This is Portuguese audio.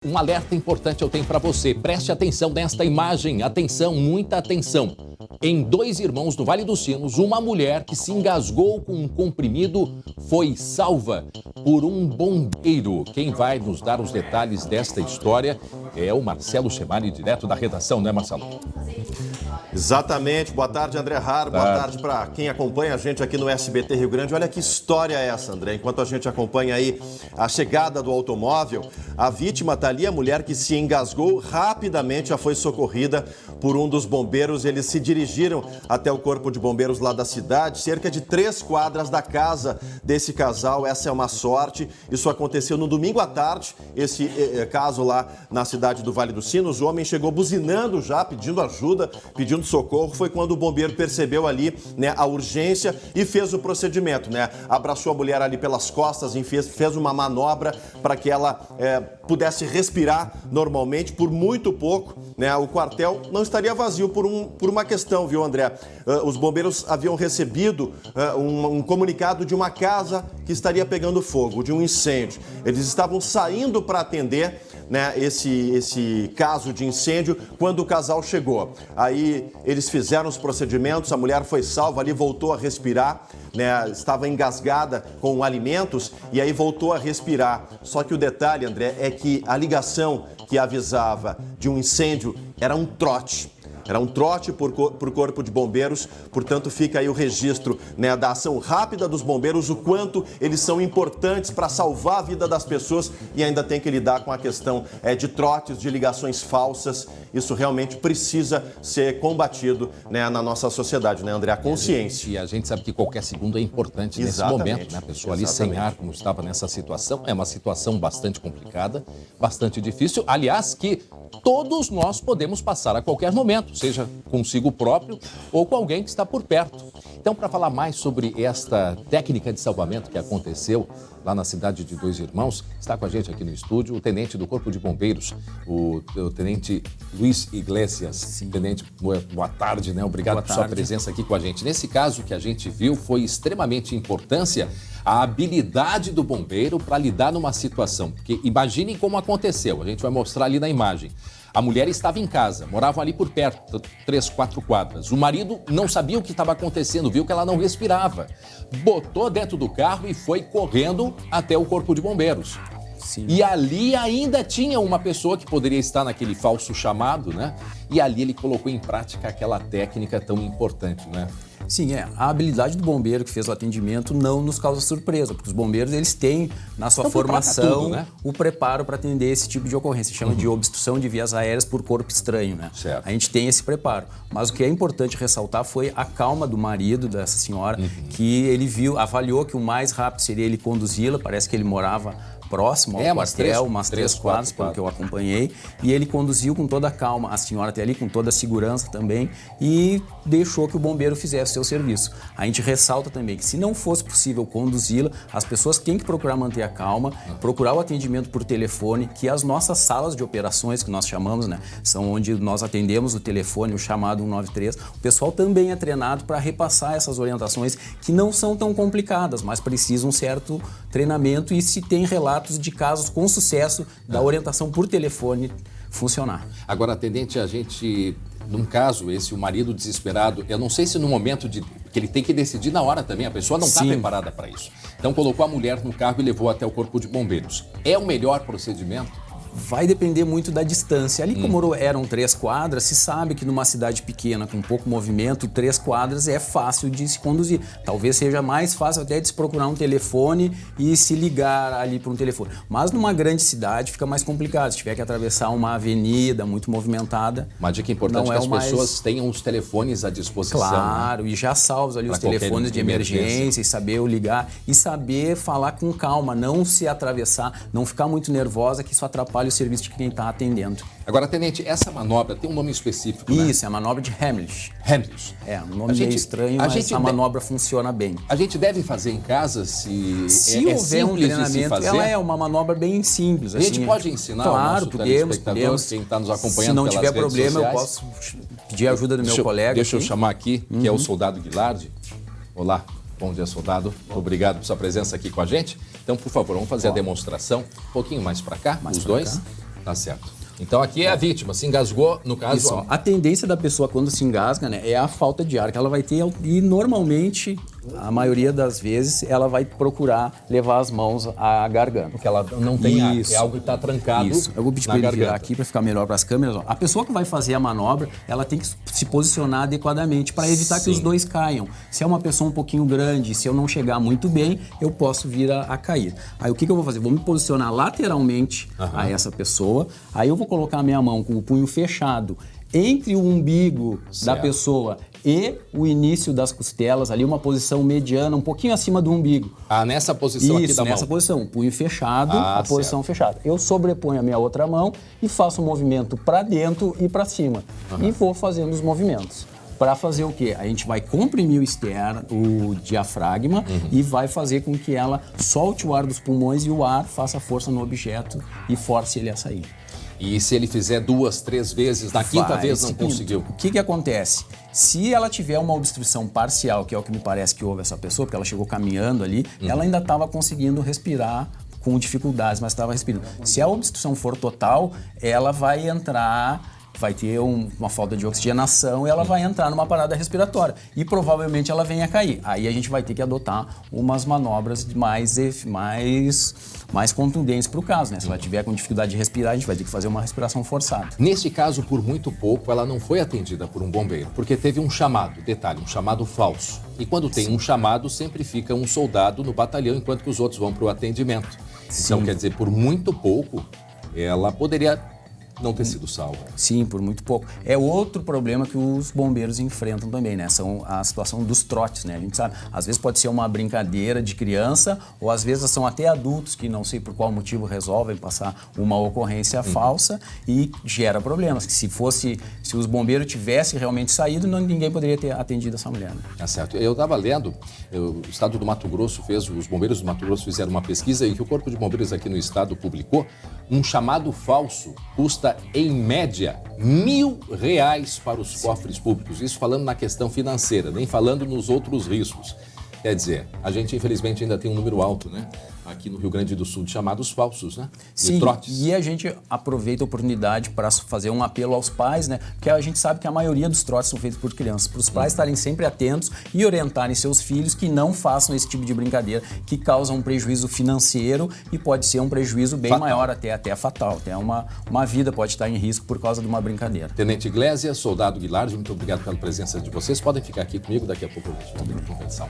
Um alerta importante eu tenho para você. Preste atenção nesta imagem. Atenção, muita atenção. Em Dois Irmãos, no Vale dos Sinos, uma mulher que se engasgou com um comprimido foi salva por um bombeiro. Quem vai nos dar os detalhes desta história é o Marcelo Chemali, direto da redação, né, Marcelo? Exatamente. Boa tarde, André Har. Boa tarde para quem acompanha a gente aqui no SBT Rio Grande. Olha que história é essa, André. Enquanto a gente acompanha aí a chegada do automóvel, a vítima está ali, a mulher que se engasgou, rapidamente já foi socorrida por um dos bombeiros. Eles se dirigiram até o corpo de bombeiros lá da cidade, cerca de 3 quadras da casa desse casal. Essa é uma sorte. Isso aconteceu no domingo à tarde, esse caso lá na cidade do Vale dos Sinos. O homem chegou buzinando já, pedindo ajuda, pedindo socorro. Foi quando o bombeiro percebeu ali, né, a urgência e fez o procedimento, né? Abraçou a mulher ali pelas costas e fez uma manobra para que ela pudesse respirar normalmente. Por muito pouco, né? O quartel não estaria vazio por uma questão, viu, André? Os bombeiros haviam recebido um comunicado de uma casa que estaria pegando fogo, de um incêndio. Eles estavam saindo para atender, né, esse caso de incêndio quando o casal chegou. Aí eles fizeram os procedimentos, a mulher foi salva ali, voltou a respirar, né, estava engasgada com alimentos e aí voltou a respirar. Só que o detalhe, André, é que a ligação que avisava de um incêndio era um trote. Era um trote para o Corpo de Bombeiros, portanto fica aí o registro, né, da ação rápida dos bombeiros, o quanto eles são importantes para salvar a vida das pessoas e ainda tem que lidar com a questão de trotes, de ligações falsas. Isso realmente precisa ser combatido, né, na nossa sociedade, né, André? A consciência. E a gente sabe que qualquer segundo é importante nesse momento, né? A pessoa ali sem ar, como estava nessa situação, é uma situação bastante complicada, bastante difícil. Aliás, que todos nós podemos passar a qualquer momento, seja consigo próprio ou com alguém que está por perto. Então, para falar mais sobre esta técnica de salvamento que aconteceu lá na cidade de Dois Irmãos, está com a gente aqui no estúdio o tenente do Corpo de Bombeiros, o tenente Luiz Iglesias. Sim. Tenente, boa tarde, né? Obrigado por sua presença aqui com a gente. Nesse caso que a gente viu, foi extremamente importância a habilidade do bombeiro para lidar numa situação. Porque imaginem como aconteceu, a gente vai mostrar ali na imagem. A mulher estava em casa, moravam ali por perto, 3, 4 quadras. O marido não sabia o que estava acontecendo, viu que ela não respirava. Botou dentro do carro e foi correndo até o Corpo de Bombeiros. Sim. E ali ainda tinha uma pessoa que poderia estar naquele falso chamado, né? E ali ele colocou em prática aquela técnica tão importante, né? Sim, a habilidade do bombeiro que fez o atendimento não nos causa surpresa, porque os bombeiros eles têm na sua formação tudo, né? O preparo para atender esse tipo de ocorrência. Chama de obstrução de vias aéreas por corpo estranho, né? Certo. A gente tem esse preparo. Mas o que é importante ressaltar foi a calma do marido dessa senhora, que ele avaliou que o mais rápido seria ele conduzi-la, parece que ele morava próximo ao quartel, umas 3 quadras, pelo que eu acompanhei, e ele conduziu com toda a calma a senhora até ali, com toda a segurança também, e deixou que o bombeiro fizesse o seu serviço. A gente ressalta também que se não fosse possível conduzi-la, as pessoas têm que procurar manter a calma, procurar o atendimento por telefone, que as nossas salas de operações, que nós chamamos, né, são onde nós atendemos o telefone, o chamado 193, o pessoal também é treinado para repassar essas orientações que não são tão complicadas, mas precisam um certo treinamento e se tem relatos de casos com sucesso da orientação por telefone funcionar. Agora, atendente, a gente, num caso o marido desesperado, eu não sei se no momento que ele tem que decidir na hora também, a pessoa não está preparada para isso. Então colocou a mulher no carro e levou até o Corpo de Bombeiros. É o melhor procedimento? Vai depender muito da distância. Ali como eram 3 quadras, se sabe que numa cidade pequena, com pouco movimento, 3 quadras é fácil de se conduzir. Talvez seja mais fácil até de se procurar um telefone e se ligar ali para um telefone. Mas numa grande cidade fica mais complicado. Se tiver que atravessar uma avenida muito movimentada... Uma dica importante é que as pessoas tenham os telefones à disposição. Claro, né? E já salvos ali os telefones de emergência e saber ligar e saber falar com calma, não se atravessar, não ficar muito nervosa, que isso atrapalha o serviço de quem está atendendo. Agora, tenente, essa manobra tem um nome específico, né? Isso, é a manobra de Heimlich. Heimlich. É, um nome meio estranho, mas a manobra funciona bem. A gente deve fazer em casa se houver um treinamento, ela é uma manobra bem simples. A gente pode ensinar o nosso telespectador, quem está nos acompanhando. Se não tiver problema, eu posso pedir ajuda do meu colega. Deixa eu chamar aqui, que é o soldado Guilherme. Olá. Bom dia, soldado. Obrigado por sua presença aqui com a gente. Então, por favor, vamos fazer a demonstração um pouquinho mais para cá, os dois. Tá certo. Então aqui é a vítima, se engasgou, no caso... Isso, a tendência da pessoa quando se engasga, né, é a falta de ar que ela vai ter e normalmente, a maioria das vezes, ela vai procurar levar as mãos à garganta. Porque ela não tem ar, é algo que está trancado. Isso, eu vou pedir para ele virar aqui para ficar melhor para as câmeras. Ó. A pessoa que vai fazer a manobra, ela tem que se posicionar adequadamente para evitar que os dois caiam. Se é uma pessoa um pouquinho grande, se eu não chegar muito bem, eu posso vir a cair. Aí o que eu vou fazer? Vou me posicionar lateralmente a essa pessoa, aí eu vou colocar a minha mão com o punho fechado entre o umbigo da pessoa e o início das costelas, ali uma posição mediana, um pouquinho acima do umbigo. Ah, nessa posição aqui da mão? Nessa posição, punho fechado, a posição fechada. Eu sobreponho a minha outra mão e faço um movimento para dentro e para cima. E vou fazendo os movimentos. Para fazer o quê? A gente vai comprimir o diafragma e vai fazer com que ela solte o ar dos pulmões e o ar faça força no objeto e force ele a sair. E se ele fizer 2, 3 vezes, na quinta vez não conseguiu? O que acontece? Se ela tiver uma obstrução parcial, que é o que me parece que houve essa pessoa, porque ela chegou caminhando ali, ela ainda estava conseguindo respirar com dificuldades, mas estava respirando. Se a obstrução for total, ela vai entrar... vai ter uma falta de oxigenação e ela vai entrar numa parada respiratória e provavelmente ela venha a cair. Aí a gente vai ter que adotar umas manobras mais contundentes para o caso, né? Se ela tiver com dificuldade de respirar, a gente vai ter que fazer uma respiração forçada. Neste caso, por muito pouco, ela não foi atendida por um bombeiro, porque teve um chamado, detalhe, um chamado falso. E quando tem um chamado, sempre fica um soldado no batalhão, enquanto que os outros vão para o atendimento. Então, quer dizer, por muito pouco, ela poderia não ter sido salva. Sim, por muito pouco. É outro problema que os bombeiros enfrentam também, né? São a situação dos trotes, né? A gente sabe, às vezes pode ser uma brincadeira de criança, ou às vezes são até adultos que não sei por qual motivo resolvem passar uma ocorrência falsa e gera problemas. Que se os bombeiros tivessem realmente saído, ninguém poderia ter atendido essa mulher. Né? Tá certo. Eu estava lendo, o estado do Mato Grosso os bombeiros do Mato Grosso fizeram uma pesquisa e que o Corpo de Bombeiros aqui no estado publicou, um chamado falso custa em média R$1.000 para os cofres públicos. Isso falando na questão financeira, nem falando nos outros riscos. Quer dizer, a gente infelizmente ainda tem um número alto, né? Aqui no Rio Grande do Sul, de chamados falsos, né? De Sim, trotes. E a gente aproveita a oportunidade para fazer um apelo aos pais, né? Porque a gente sabe que a maioria dos trotes são feitos por crianças. Para os pais estarem sempre atentos e orientarem seus filhos que não façam esse tipo de brincadeira que causa um prejuízo financeiro e pode ser um prejuízo bem maior, até fatal. Até uma vida pode estar em risco por causa de uma brincadeira. Tenente Iglésia, soldado Guilherme, muito obrigado pela presença de vocês. Podem ficar aqui comigo, daqui a pouco a gente vai conversar.